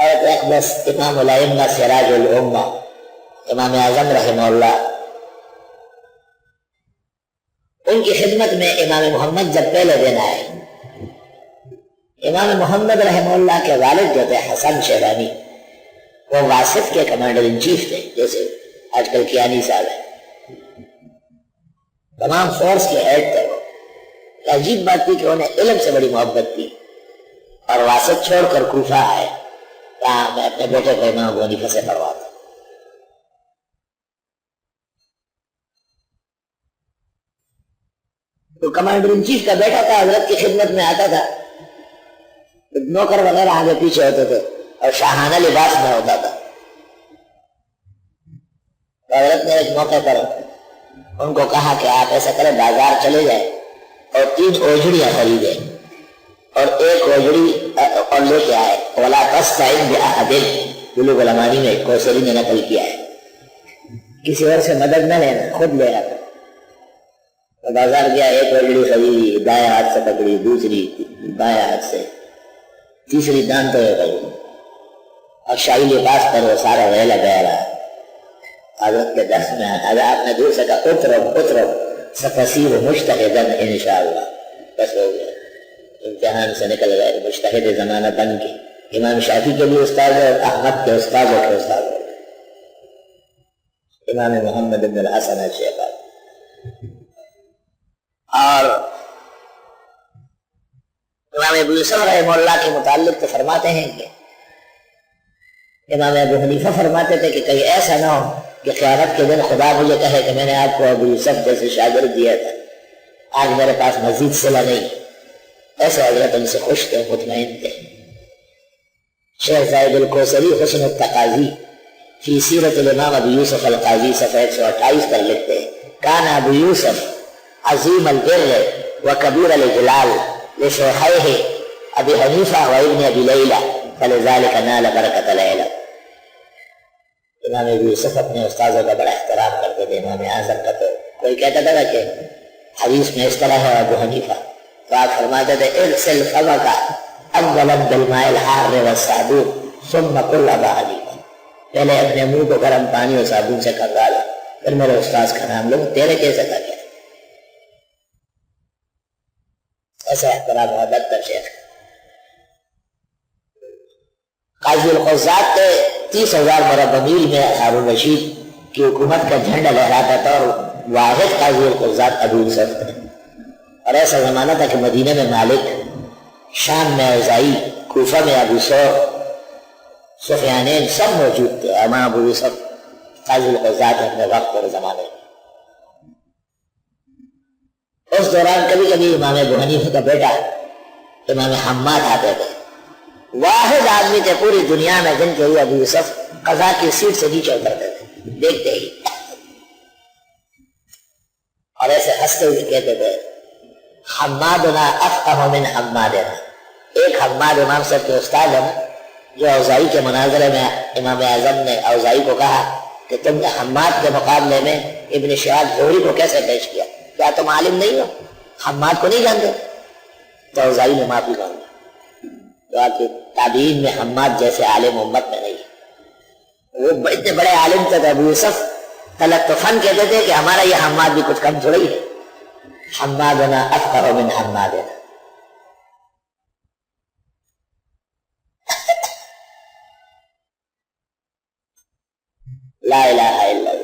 اور اقدس امام الائمہ سراج الامہ امام اعظم رحمہ اللہ، ان کی خدمت میں امام محمد جب پہلے دن آئے، امام محمد رحمہ اللہ کے والد جو تھے حسن شیبانی، وہ واسط کے کمانڈر ان چیف تھے، جیسے آج کل کیانی صاحب ہیں، تمام فورس کے ہیڈ تھے وہ۔ عجیب بات تھی کہ انہیں علم سے بڑی محبت تھی، اور واسط چھوڑ کر کوفہ آئے، کہا میں اپنے بیٹے کو امام ابو حنیفہ سے پڑھواتا۔ تو کمانڈر ان چیف کا بیٹا تھا، حضرت کی خدمت میں آتا تھا، نوکر وغیرہ آگے پیچھے ہوتے تھے اور شاہانہ لباس میں ہوتا تھا۔ تو حضرت نے ایک موقع پر ان کو کہا کہ آپ ایسا کریں، بازار چلے جائیں اور 3 اوجڑیاں خریدیں اور ایک اوجڑی اور لے کے آئے۔ وَلَا تَسْتَعِنْ بِأَحَدٍ، بلوغ الامانی میں کوثری نے نقل کیا ہے، کسی اور سے مدد نہ لینا، خود لے آتا۔ تو بازار گیا، ایک اوجڑی خریدی، دائیں ہاتھ سے پکڑی، دوسری بائیں ہاتھ سے، تیسری دانتوں میں پکڑی، اور شاہی لباس پر وہ سارا ویلا گیا رہا۔ حضرت کے درس میں اگر آپ نے دور سے کہا اترو ستصیر مجتہدا انشاءاللہ، بس ہو گیا، امتحان سے نکل گئے، مجتہد زمانہ بن کے امام شافعی کے بھی استاد ہے اور احمد کے استادوں کے استاد ہے، امام محمد بن الحسن الشیبانی۔ اور امام ابو یوسف رحمہ اللہ کے متعلق تو فرماتے ہیں کہ امام ابو حنیفہ فرماتے تھے کہ کہیں ایسا نہ ہو کہ قیامت کے دن خدا مجھے کہے کہ میں نے آپ کو ابو یوسف جیسے شاگرد دیا تھا، آج میرے پاس مزید صلہ نہیں۔ ایسے حضرت ان سے خوش تھے، مطمئن تھے۔ شیخ زاہد الکوثری حسن التقاضی فی سیرت الامام ابو یوسف القاضی صفحہ 128 پر لکھتے ہیں، کان ابو یوسف عظیم البر و کبیر الجلال لشیخیہ ابی حنیفہ و ابن ابی لیلہ فلذلک نال برکت العلم۔ امام ابو یوسف اپنے استاذوں کا بڑا احترام کرتے تھے، امام اعظم کا تو کوئی کہتا تھا کہ حدیث میں اس طرح ہے ابو حنیفہ، تو آپ فرماتے تھے اغسل فمک اولا بالماء الحار والصابون ثم قل ابا حنیفہ، پہلے اپنے منہ کو گرم پانی اور صابن سے کنگالا، پھر میرے استاذ کا نام لو۔ تیرے کیسے تھا کیا؟ ایسا احترام محبت کا شیخ۔ قاضی القضات کے 30,000 مربع میل میں ہارون رشید کی حکومت کا جھنڈا لہراتا تھا، اور واحد قاضی القضات ابو یوسف تھے۔ اور ایسا زمانہ تھا کہ مدینہ میں مالک، شام میں اوزاعی، کوفہ میں ابو ثور، سفیانین سب موجود تھے۔ امام ابو یوسف قاضی القضات اپنے وقت اور زمانے میں۔ اس دوران کبھی کبھی امام ابو حنیفہ کا بیٹا امام حماد آتے تھے، واحد آدمی تھے پوری دنیا میں جن کے لیے ابو یوسف قضا کی سیٹ سے نیچے اترتے تھے دیکھتے ہی، اور ایسے ہنستے ہوئے کہتے تھے حمادنا افقہ من حمادنا۔ ایک حماد امام صاحب کے استاد ہے نا، جو اوزاعی کے مناظرے میں امام اعظم نے اوزاعی کو کہا کہ تم نے حماد کے مقابلے میں ابن شہاب زہری کو کیسے پیش کیا، کیا تم عالم نہیں ہو، حماد کو نہیں جانتے؟ تو اوزاعی نے معافی مانگی، کہ تابعین میں حماد جیسے عالم امت میں نہیں۔ وہ اتنے بڑے عالم تھے، ابو یوسف تلطفاً کہتے تھے کہ ہمارا یہ حماد بھی کچھ کم تھوڑی ہے، حمادنا افقہ من حمادنا۔ لا الہ الا اللہ۔